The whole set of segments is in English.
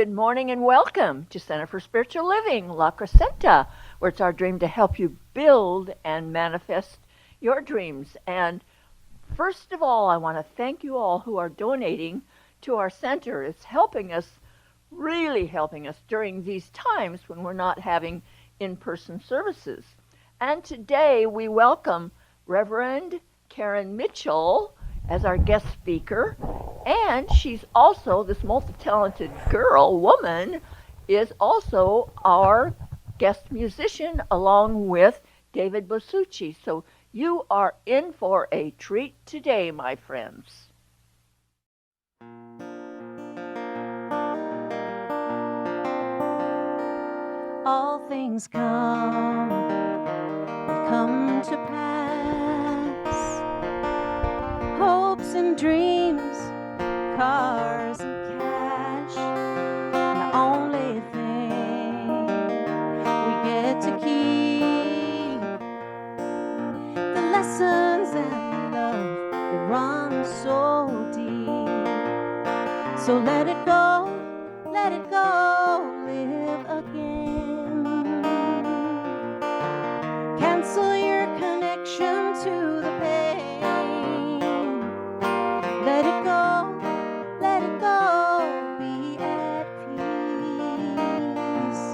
Good morning and welcome to Center for Spiritual Living, La Crescenta, where it's our dream to help you build and manifest your dreams. And first of all, I want to thank you all who are donating to our center. It's helping us, really helping us during these times when we're not having in-person services. And today we welcome Reverend Karen Mitchell as our guest speaker. And she's also, this multi-talented woman, is also our guest musician along with David Bosucci. So you are in for a treat today, my friends. All things come to pass. Hopes and dreams, cars and cash. The only thing we get to keep, the lessons and love that run so deep. So let it go, live again. Cancel your connection to the pain. Let it go, be at peace.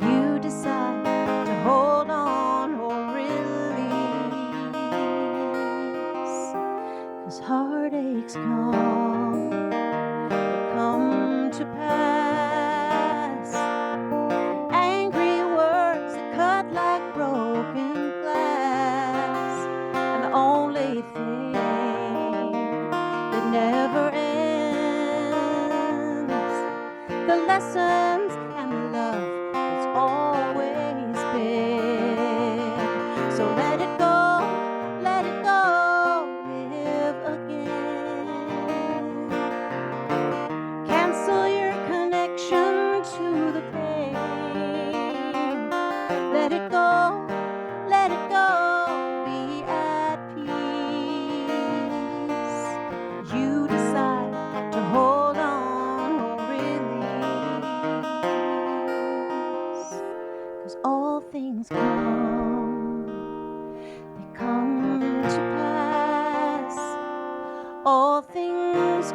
You decide to hold on or release. 'Cause heartaches come to pass. Angry words that cut like broken glass. And the only thing that never ends, the lessons and the love that's always been. So let it go, live again. Cancel your connection to the pain. Let it go, be at peace. You decide to hold on or release. 'Cause all things they come to pass. All things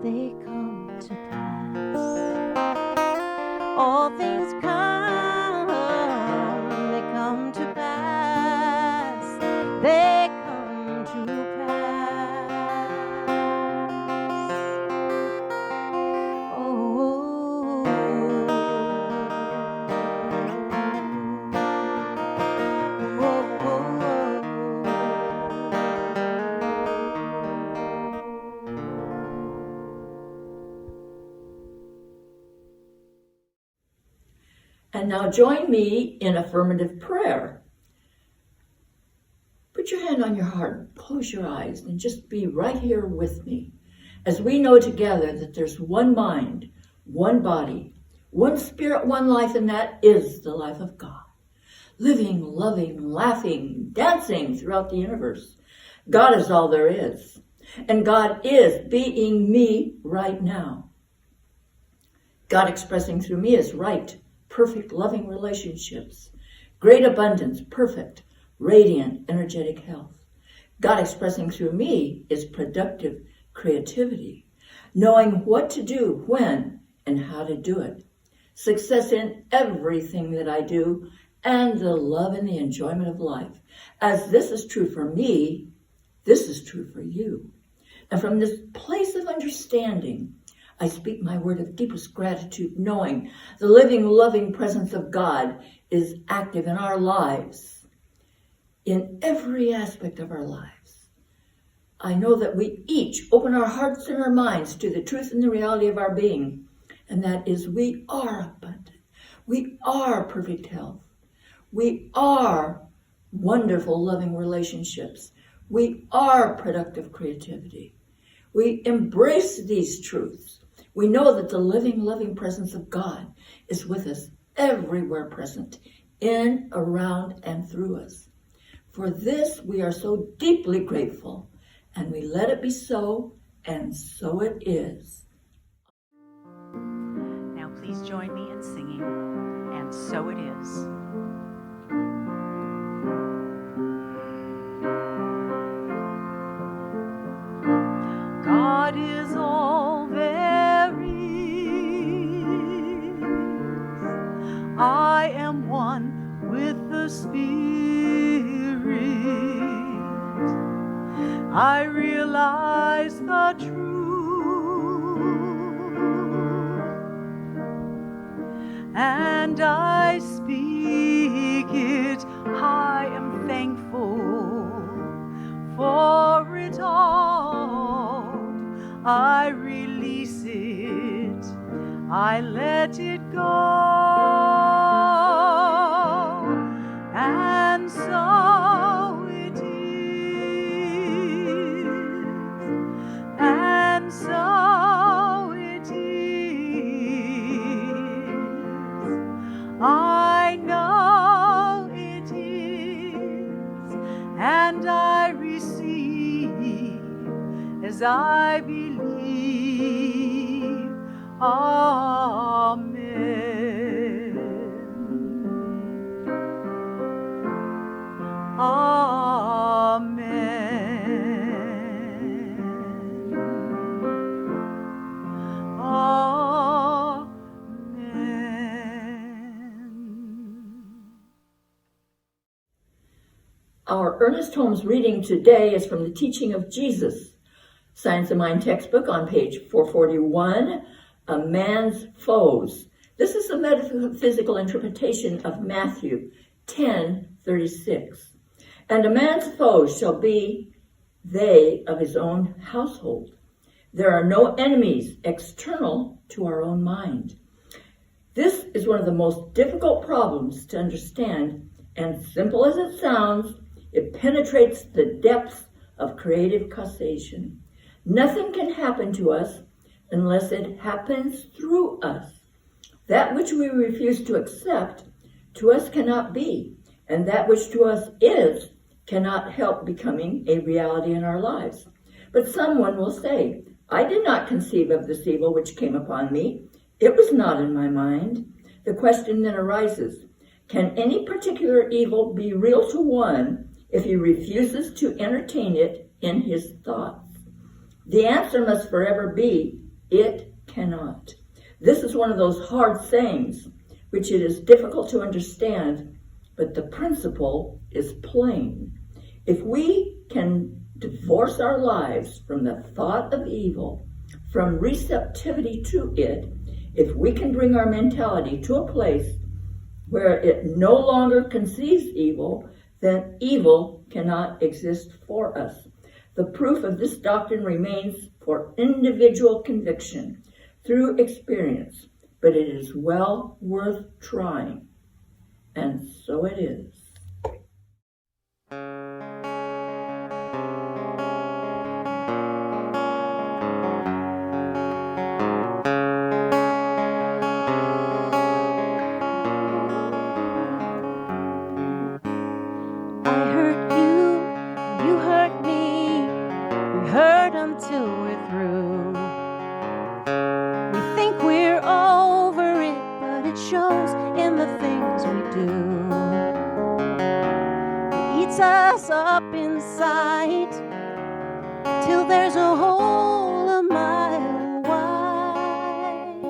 they come to pass. All things they come to pass. They come to pass. And now join me in affirmative prayer. Put your hand on your heart, close your eyes, and just be right here with me as we know together that there's one mind, one body, one spirit, one life, and that is the life of God. Living, loving, laughing, dancing throughout the universe. God is all there is. And God is being me right now. God expressing through me is right, perfect, loving relationships, great abundance, perfect, radiant, energetic health. God expressing through me is productive creativity, knowing what to do, when, and how to do it. Success in everything that I do, and the love and the enjoyment of life. As this is true for me, this is true for you. And from this place of understanding, I speak my word of deepest gratitude, knowing the living, loving presence of God is active in our lives, in every aspect of our lives. I know that we each open our hearts and our minds to the truth and the reality of our being, and that is we are abundant. We are perfect health. We are wonderful, loving relationships. We are productive creativity. We embrace these truths. We know that the living, loving presence of God is with us, everywhere present, in, around, and through us. For this, we are so deeply grateful, and we let it be so, and so it is. join me in singing, "And So It Is." God is all there is. I am one with the Spirit. I realize the truth, and I speak it. I am thankful for it all. I release it, I let it go, and so it is, and so it is. I know it is, and I receive as I believe. Amen. Amen. Amen. Our Ernest Holmes reading today is from the Teaching of Jesus, Science of Mind textbook on page 441, A Man's Foes. This is the metaphysical interpretation of Matthew 10:36. And a man's foes shall be they of his own household. There are no enemies external to our own mind. This is one of the most difficult problems to understand, and simple as it sounds, it penetrates the depths of creative causation. Nothing can happen to us unless it happens through us. That which we refuse to accept to us cannot be, and that which to us is cannot help becoming a reality in our lives. But someone will say, I did not conceive of this evil which came upon me. It was not in my mind. The question then arises, can any particular evil be real to one if he refuses to entertain it in his thoughts? The answer must forever be, it cannot. This is one of those hard sayings which it is difficult to understand, but the principle is plain. If we can divorce our lives from the thought of evil, from receptivity to it, if we can bring our mentality to a place where it no longer conceives evil, then evil cannot exist for us. The proof of this doctrine remains for individual conviction through experience, but it is well worth trying. And so it is. Until we're through. We think we're over it, but it shows in the things we do. It eats us up inside till there's a hole a mile wide,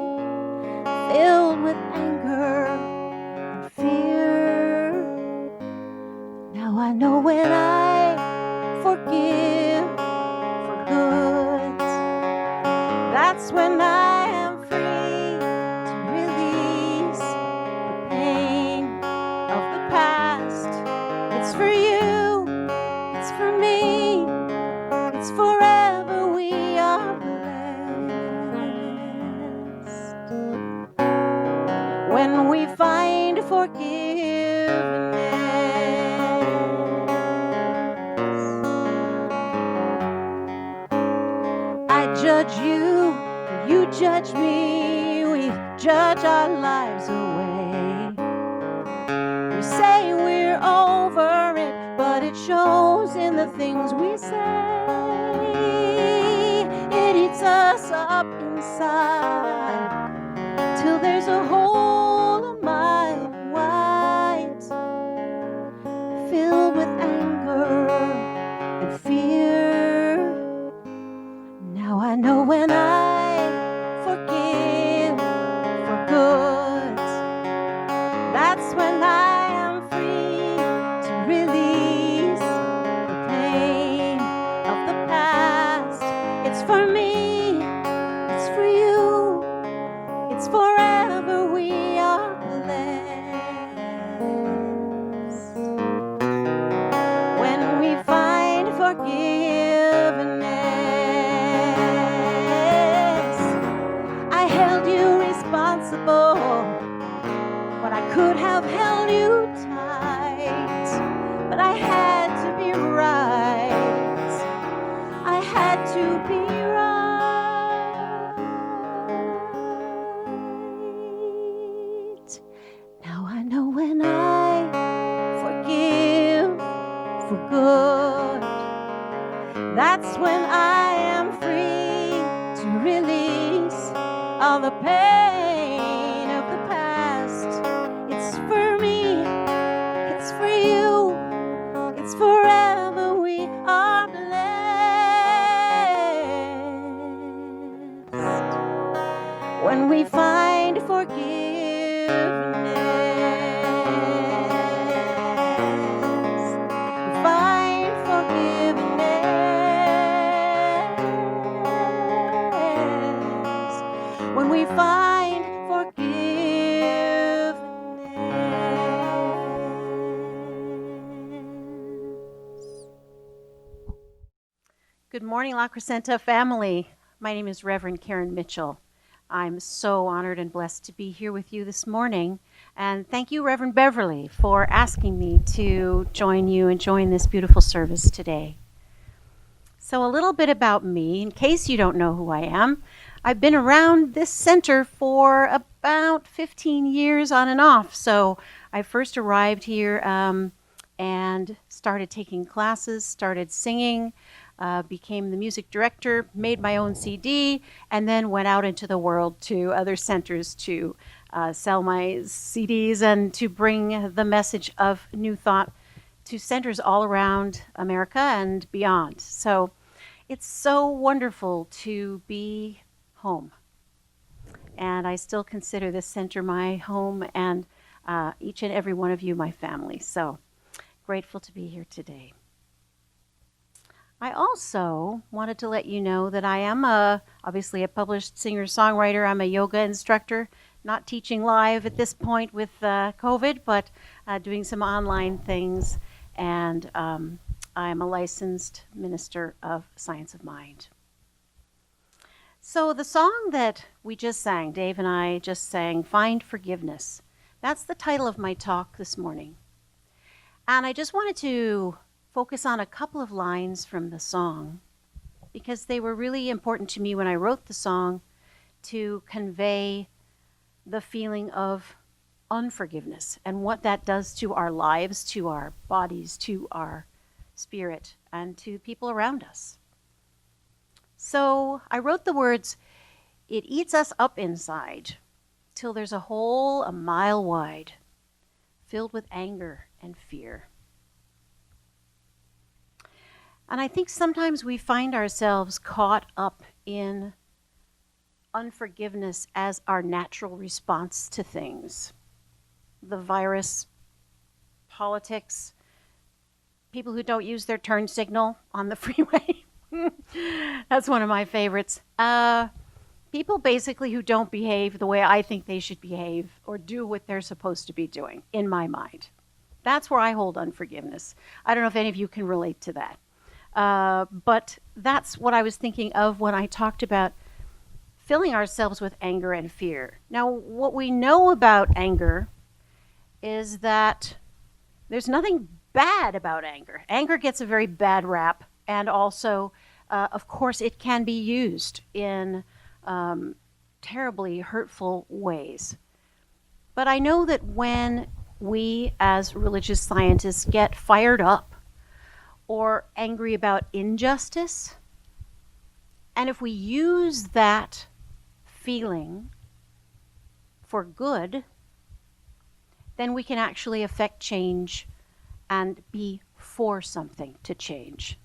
filled with anger and fear. Now I know when I forgive, that's when I am free to release the pain of the past. It's for you, it's for me, it's forever we are blessed. When we find forgiveness, I judge you, you judge me, we judge our lives away. We say we're over it, but it shows in the things we say. It eats us up inside till there's a hole a mile wide, filled with anger and fear. Now I know when I forgive for good, that's when I am free to release the pain of the past. It's for me, it's for you, it's forever we are blessed. When we find forgiveness, I held you responsible, but I could have held you tight. But I had to be right. I had to be right. Now I know when I forgive for good, that's when I am free to release all the pain of the past. It's for me, it's for you, it's forever we are blessed. When we find forgiveness, we find forgiveness. When we find forgiveness. Good morning, La Crescenta family. My name is Reverend Karen Mitchell. I'm so honored and blessed to be here with you this morning. And thank you, Reverend Beverly, for asking me to join you and join this beautiful service today. So a little bit about me, in case you don't know who I am. I've been around this center for about 15 years on and off. So I first arrived here and started taking classes, started singing, became the music director, made my own CD, and then went out into the world to other centers to sell my CDs and to bring the message of New Thought to centers all around America and beyond. So it's so wonderful to be home. And I still consider this center my home and each and every one of you my family. So grateful to be here today. I also wanted to let you know that I am obviously a published singer-songwriter. I'm a yoga instructor, not teaching live at this point with COVID, but doing some online things. And I'm a licensed minister of Science of Mind. So the song that we just sang, Dave and I just sang, Find Forgiveness. That's the title of my talk this morning. And I just wanted to focus on a couple of lines from the song because they were really important to me when I wrote the song to convey the feeling of unforgiveness and what that does to our lives, to our bodies, to our spirit, and to people around us. So I wrote the words, it eats us up inside till there's a hole a mile wide, filled with anger and fear. And I think sometimes we find ourselves caught up in unforgiveness as our natural response to things. The virus, politics, people who don't use their turn signal on the freeway. That's one of my favorites. People basically who don't behave the way I think they should behave or do what they're supposed to be doing, in my mind. That's where I hold unforgiveness. I don't know if any of you can relate to that. But that's what I was thinking of when I talked about filling ourselves with anger and fear. Now, what we know about anger is that there's nothing bad about anger. Anger gets a very bad rap, and also, of course, it can be used in terribly hurtful ways. But I know that when we as religious scientists get fired up or angry about injustice, and if we use that feeling for good, then we can actually affect change and be for something to change,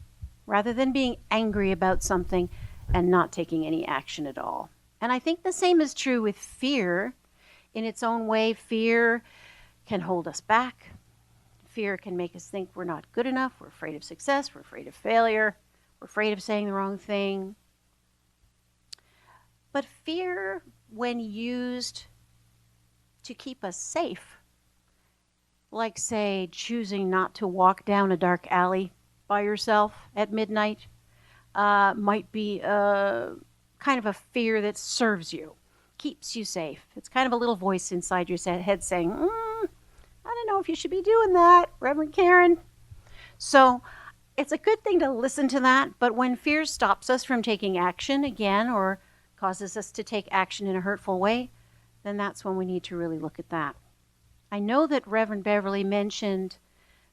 rather than being angry about something and not taking any action at all. And I think the same is true with fear. In its own way, fear can hold us back. Fear can make us think we're not good enough. We're afraid of success. We're afraid of failure. We're afraid of saying the wrong thing. But fear, when used to keep us safe, like, say, choosing not to walk down a dark alley by yourself at midnight, might be kind of a fear that serves you, keeps you safe. It's kind of a little voice inside your head saying, I don't know if you should be doing that, Reverend Karen. So it's a good thing to listen to that, but when fear stops us from taking action again, or causes us to take action in a hurtful way, then that's when we need to really look at that. I know that Reverend Beverly mentioned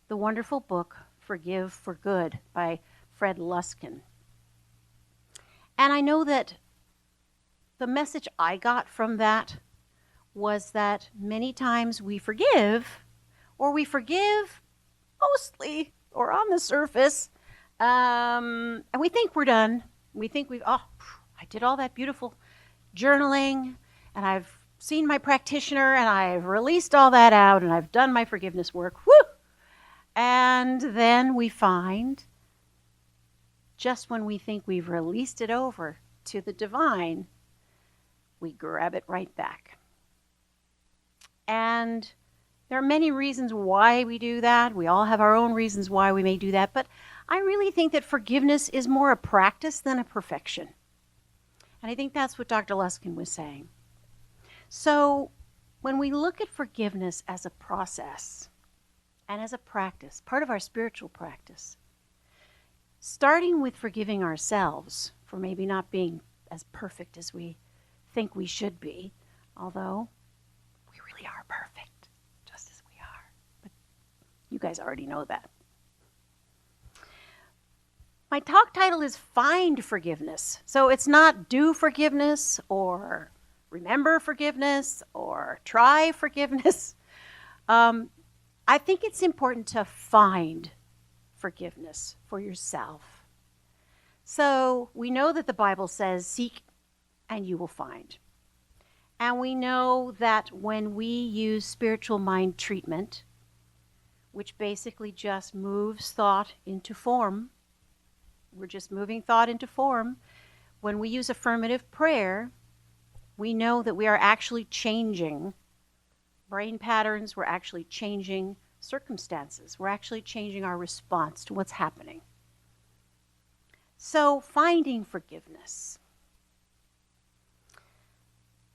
the wonderful book, Forgive for Good, by Fred Luskin. And I know that the message I got from that was that many times we forgive mostly, or on the surface, and we think we're done. We think I did all that beautiful journaling, and I've seen my practitioner, and I've released all that out, and I've done my forgiveness work. Woo! And then we find, just when we think we've released it over to the divine, we grab it right back. And there are many reasons why we do that. We all have our own reasons why we may do that, but I really think that forgiveness is more a practice than a perfection. And I think that's what Dr. Luskin was saying. So when we look at forgiveness as a process and as a practice, part of our spiritual practice, starting with forgiving ourselves for maybe not being as perfect as we think we should be, although we really are perfect, just as we are. But you guys already know that. My talk title is Find Forgiveness. So it's not do forgiveness or remember forgiveness or try forgiveness. I think it's important to find forgiveness for yourself. So we know that the Bible says, seek and you will find. And we know that when we use spiritual mind treatment, which basically just moves thought into form, we're just moving thought into form. When we use affirmative prayer, we know that we are actually changing brain patterns. We're actually changing circumstances. We're actually changing our response to what's happening. So, finding forgiveness.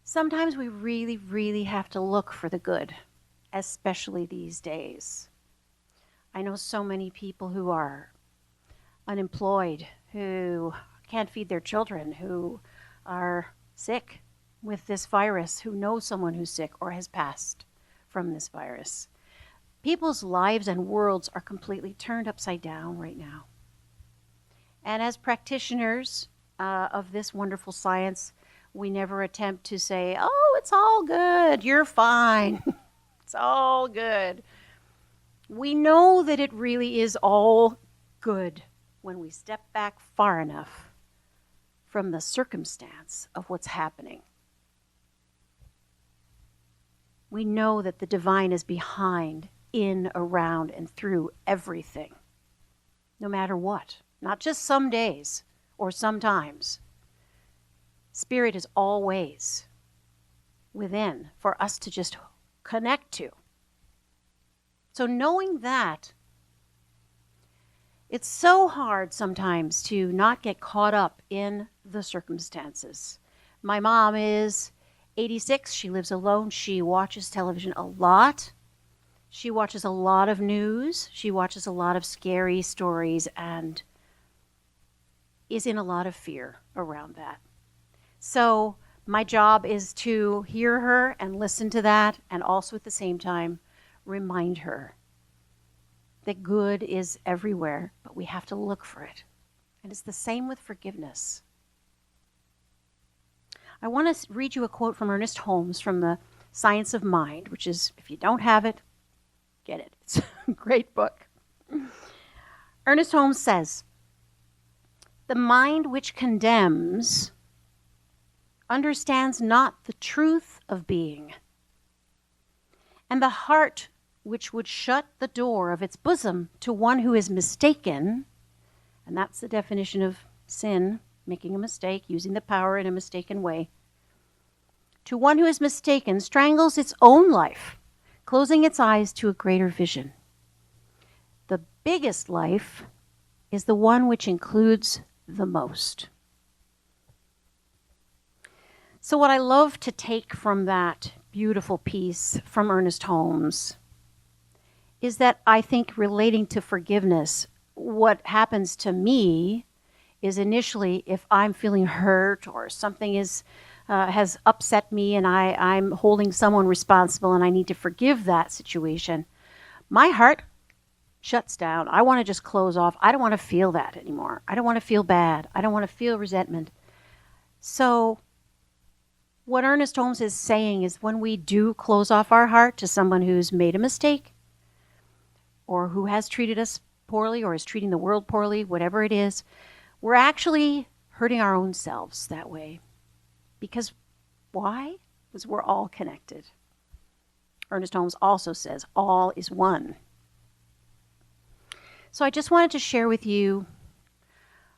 Sometimes we really, really have to look for the good, especially these days. I know so many people who are unemployed, who can't feed their children, who are sick with this virus, who know someone who's sick or has passed from this virus. People's lives and worlds are completely turned upside down right now. And as practitioners of this wonderful science, we never attempt to say, oh, it's all good, you're fine, it's all good. We know that it really is all good when we step back far enough from the circumstance of what's happening. We know that the divine is behind, in, around, and through everything, no matter what. Not just some days or sometimes. Spirit is always within for us to just connect to. So knowing that, it's so hard sometimes to not get caught up in the circumstances. My mom is 86. She lives alone. She watches television a lot. She watches a lot of news. She watches a lot of scary stories and is in a lot of fear around that. So my job is to hear her and listen to that, and also at the same time remind her that good is everywhere, but we have to look for it. And it's the same with forgiveness. I want to read you a quote from Ernest Holmes from the Science of Mind, which is, if you don't have it, get it. It's a great book. Ernest Holmes says, "The mind which condemns understands not the truth of being, and the heart which would shut the door of its bosom to one who is mistaken," and that's the definition of sin, making a mistake, using the power in a mistaken way, "to one who is mistaken strangles its own life, closing its eyes to a greater vision. The biggest life is the one which includes the most." So what I love to take from that beautiful piece from Ernest Holmes is that I think, relating to forgiveness, what happens to me is, initially, if I'm feeling hurt or something has upset me and I'm holding someone responsible and I need to forgive that situation, my heart shuts down. I want to just close off. I don't want to feel that anymore. I don't want to feel bad. I don't want to feel resentment. So what Ernest Holmes is saying is, when we do close off our heart to someone who's made a mistake or who has treated us poorly or is treating the world poorly, whatever it is, we're actually hurting our own selves that way. Because why? Because we're all connected. Ernest Holmes also says, all is one. So I just wanted to share with you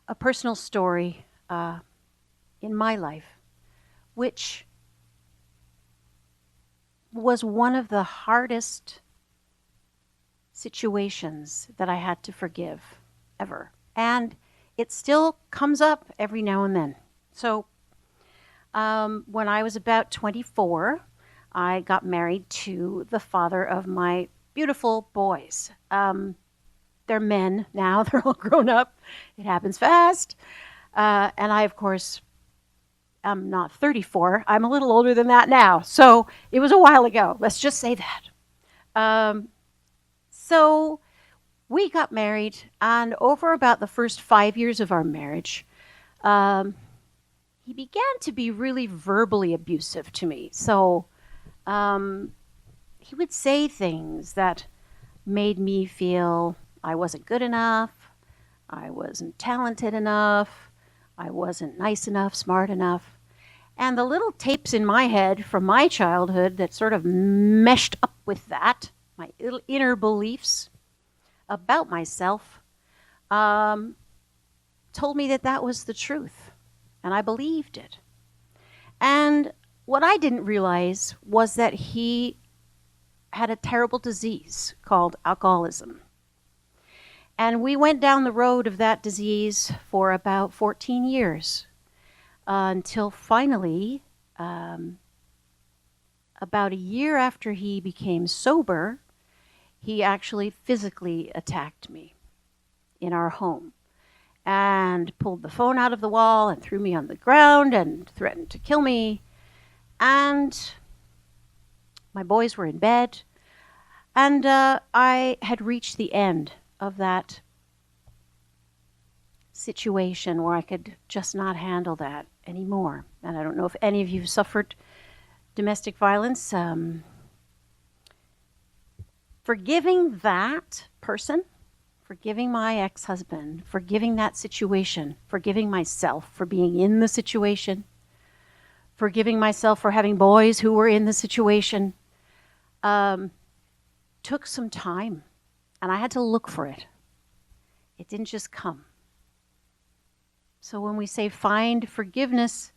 a personal story in my life, which was one of the hardest situations that I had to forgive ever. And it still comes up every now and then. So when I was about 24, I got married to the father of my beautiful boys. They're men now. They're all grown up. It happens fast. And I, of course, I'm not 34. I'm a little older than that now. So it was a while ago. Let's just say that. So we got married, and over about the first 5 years of our marriage, he began to be really verbally abusive to me. So he would say things that made me feel I wasn't good enough, I wasn't talented enough, I wasn't nice enough, smart enough. And the little tapes in my head from my childhood that sort of meshed up with that, my inner beliefs about myself, told me that that was the truth. And I believed it. And what I didn't realize was that he had a terrible disease called alcoholism. And we went down the road of that disease for about 14 years. Until finally, about a year after he became sober, he actually physically attacked me in our home and pulled the phone out of the wall and threw me on the ground and threatened to kill me. And my boys were in bed, and I had reached the end of that situation where I could just not handle that anymore. And I don't know if any of you have suffered domestic violence. Forgiving that person, forgiving my ex-husband, forgiving that situation, forgiving myself for being in the situation, forgiving myself for having boys who were in the situation, took some time, and I had to look for it. It didn't just come. So when we say find forgiveness,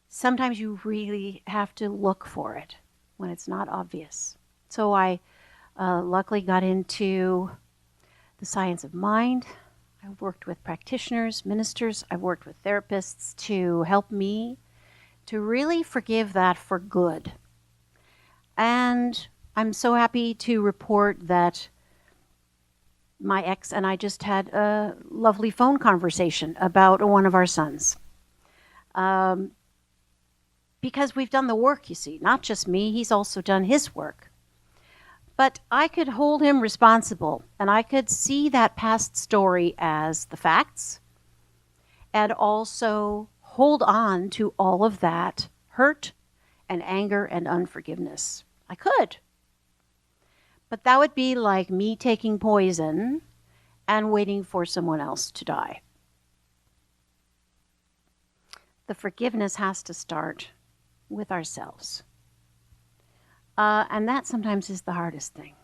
sometimes you really have to look for it when it's not obvious. So I luckily got into the science of mind. I've worked with practitioners, ministers. I've worked with therapists to help me to really forgive that for good. And I'm so happy to report that my ex and I just had a lovely phone conversation about one of our sons. Because we've done the work, you see, not just me, he's also done his work. But I could hold him responsible, and I could see that past story as the facts, and also hold on to all of that hurt and anger and unforgiveness. I could. But that would be like me taking poison and waiting for someone else to die. The forgiveness has to start with ourselves. And that sometimes is the hardest thing.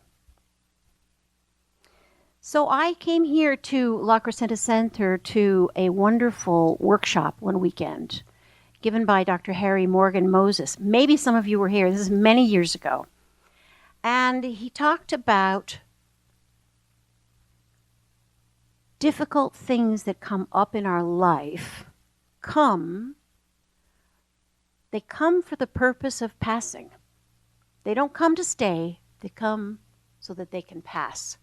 So I came here to La Crescenta Center to a wonderful workshop one weekend given by Dr. Harry Morgan Moses. Maybe some of you were here. This is many years ago. And he talked about difficult things that come up in our life they come for the purpose of passing. They don't come to stay, they come so that they can pass.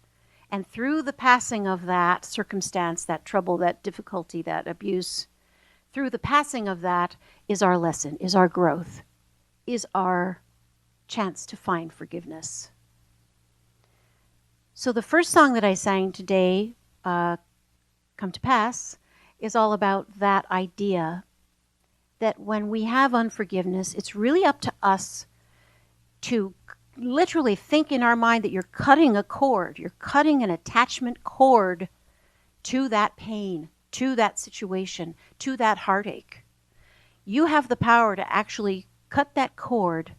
And through the passing of that circumstance, that trouble, that difficulty, that abuse, through the passing of that is our lesson, is our growth, is our chance to find forgiveness. So the first song that I sang today, Come to Pass, is all about that idea that when we have unforgiveness, it's really up to us to literally think in our mind that you're cutting a cord, you're cutting an attachment cord to that pain, to that situation, to that heartache. You have the power to actually cut that cord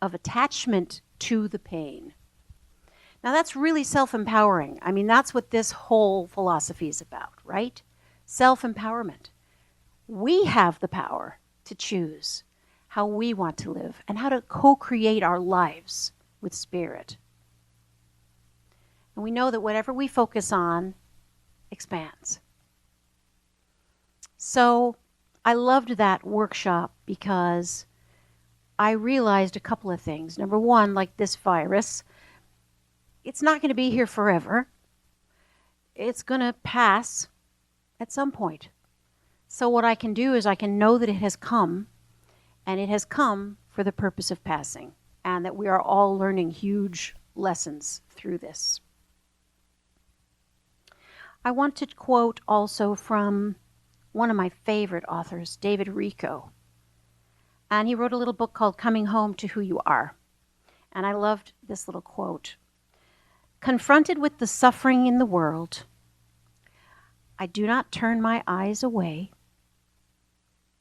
of attachment to the pain. Now that's really self-empowering. I mean, that's what this whole philosophy is about, right? Self-empowerment. We have the power to choose how we want to live and how to co-create our lives with Spirit. And we know that whatever we focus on expands. So I loved that workshop because I realized a couple of things. Number one, like this virus, it's not going to be here forever. It's going to pass at some point. So what I can do is I can know that it has come, and it has come for the purpose of passing, and that we are all learning huge lessons through this. I want to quote also from one of my favorite authors, David Rico. And he wrote a little book called Coming Home to Who You Are. And I loved this little quote. Confronted with the suffering in the world, I do not turn my eyes away,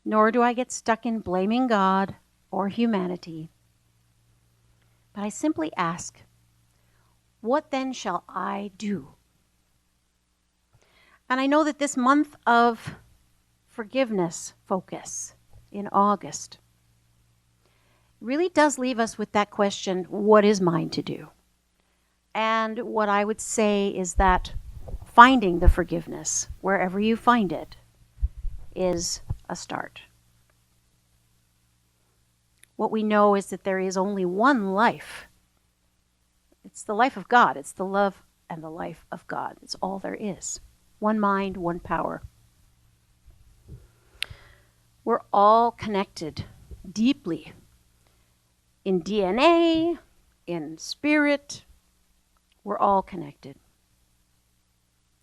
nor do I get stuck in blaming God or humanity. But I simply ask, what then shall I do? And I know that this month of forgiveness focus in August really does leave us with that question, what is mine to do? And what I would say is that finding the forgiveness, wherever you find it, is a start. What we know is that there is only one life. It's the life of God. It's the love and the life of God. It's all there is. One mind, one power. We're all connected deeply in DNA, in spirit. We're all connected.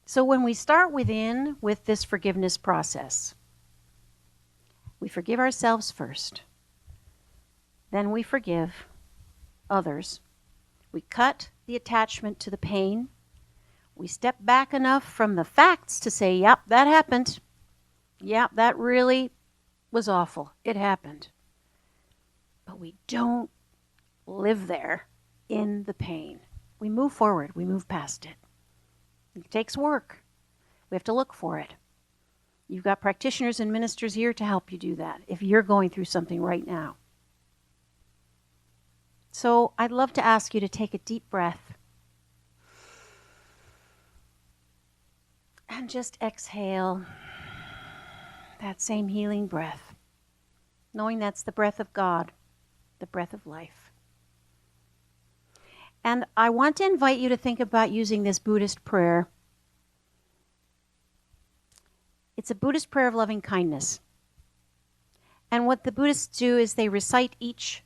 So when we start within with this forgiveness process, we forgive ourselves first. Then we forgive others. We cut the attachment to the pain. We step back enough from the facts to say, yep, that happened. Yep, that really was awful. It happened. But we don't live there in the pain. We move forward. We move past it. It takes work. We have to look for it. You've got practitioners and ministers here to help you do that if you're going through something right now. So I'd love to ask you to take a deep breath and just exhale that same healing breath, knowing that's the breath of God, the breath of life. And I want to invite you to think about using this Buddhist prayer. It's a Buddhist prayer of loving kindness. And what the Buddhists do is they recite each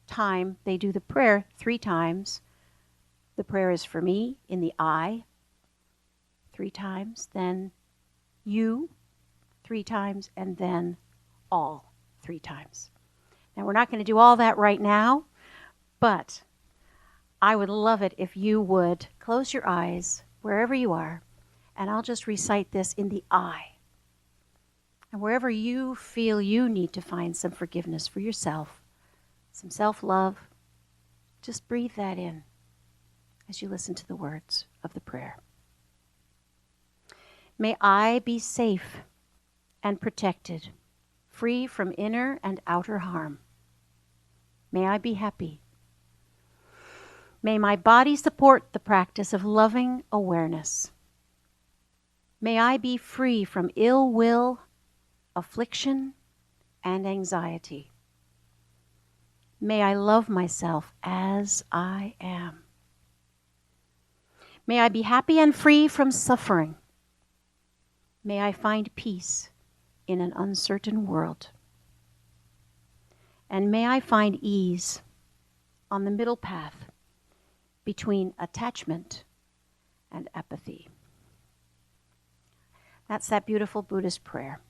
time they do the prayer 3 times. The prayer is for me in the I 3 times, then you 3 times, and then all 3 times. Now, we're not going to do all that right now, but I would love it if you would close your eyes wherever you are, and I'll just recite this in the I. And wherever you feel you need to find some forgiveness for yourself, some self-love, just breathe that in as you listen to the words of the prayer. May I be safe and protected, free from inner and outer harm. May I be happy. May my body support the practice of loving awareness. May I be free from ill will, affliction, and anxiety. May I love myself as I am. May I be happy and free from suffering. May I find peace in an uncertain world. And may I find ease on the middle path between attachment and apathy. That's that beautiful Buddhist prayer.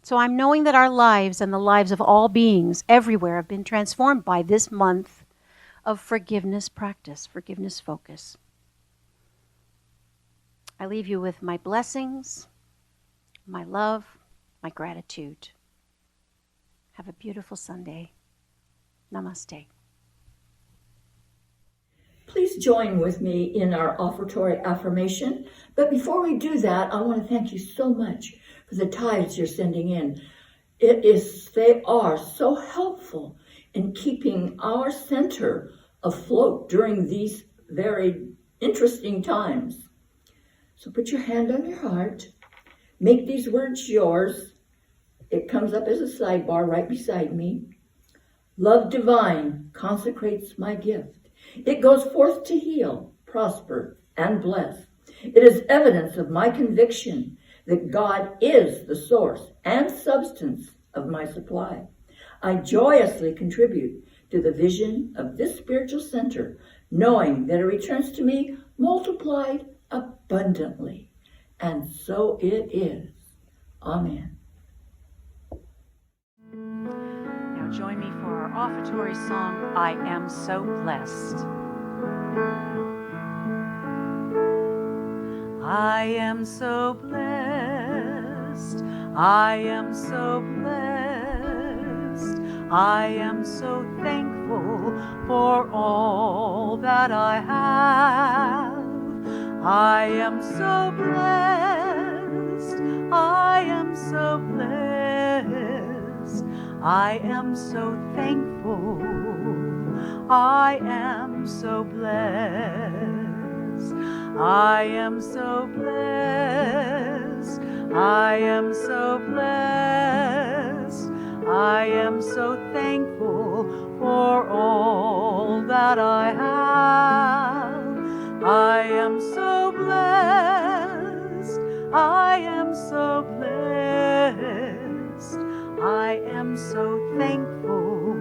So I'm knowing that our lives and the lives of all beings everywhere have been transformed by this month of forgiveness practice, forgiveness focus. I leave you with my blessings, my love, my gratitude. Have a beautiful Sunday. Namaste. Please join with me in our offertory affirmation. But before we do that, I want to thank you so much for the tithes you're sending in. They are so helpful in keeping our center afloat during these very interesting times. So put your hand on your heart. Make these words yours. It comes up as a sidebar right beside me. Love divine consecrates my gift. It goes forth to heal, prosper, and bless. It is evidence of my conviction that God is the source and substance of my supply. I joyously contribute to the vision of this spiritual center, knowing that it returns to me multiplied abundantly. And so it is. Amen. Now join me for our offertory song, I Am So Blessed. I am so blessed. I am so blessed. I am so thankful for all that I have. I am so blessed. I am so blessed. I am so thankful. I am so blessed. I am so blessed. I am so blessed. I am so thankful for all that I have. I am so blessed. I am so blessed. I am so thankful.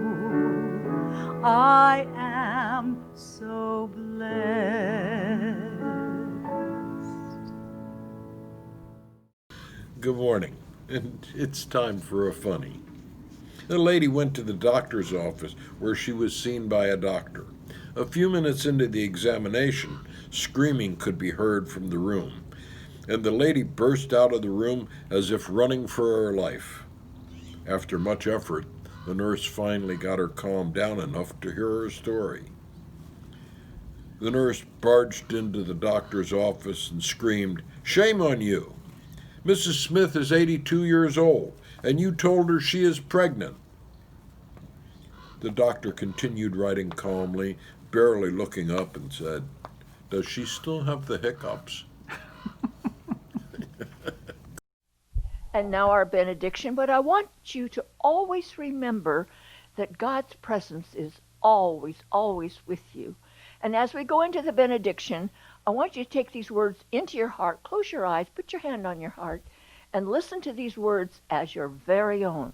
I am so blessed. Good morning, and it's time for a funny. A lady went to the doctor's office where she was seen by a doctor. A few minutes into the examination, screaming could be heard from the room, and the lady burst out of the room as if running for her life. After much effort, the nurse finally got her calmed down enough to hear her story. The nurse barged into the doctor's office and screamed, "Shame on you! Mrs. Smith is 82 years old, and you told her she is pregnant." The doctor continued writing calmly, barely looking up, and said, "Does she still have the hiccups?" And now our benediction, but I want you to always remember that God's presence is always, always with you. And as we go into the benediction, I want you to take these words into your heart, close your eyes, put your hand on your heart, and listen to these words as your very own.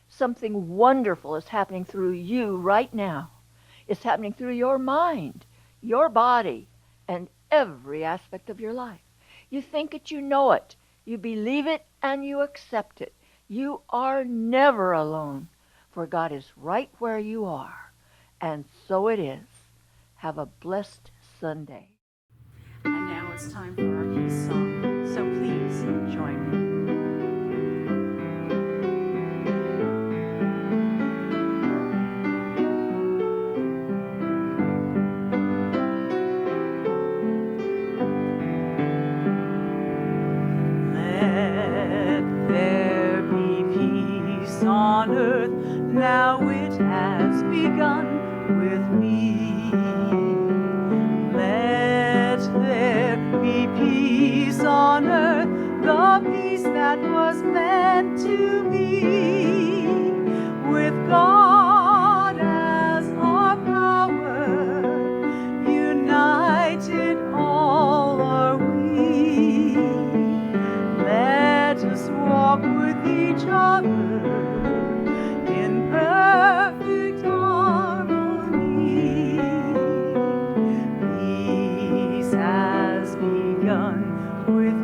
Something wonderful is happening through you right now. It's happening through your mind, your body, and every aspect of your life. You think it, you know it, you believe it, and you accept it. You are never alone, for God is right where you are. And so it is. Have a blessed Sunday. And now it's time for our peace song. So please join me. Let there be peace on earth. Now it has begun with me. Let there be peace on earth, the peace that was meant to be. With God as our power, united all are we. Let us walk with each other in perfect harmony. Peace has begun with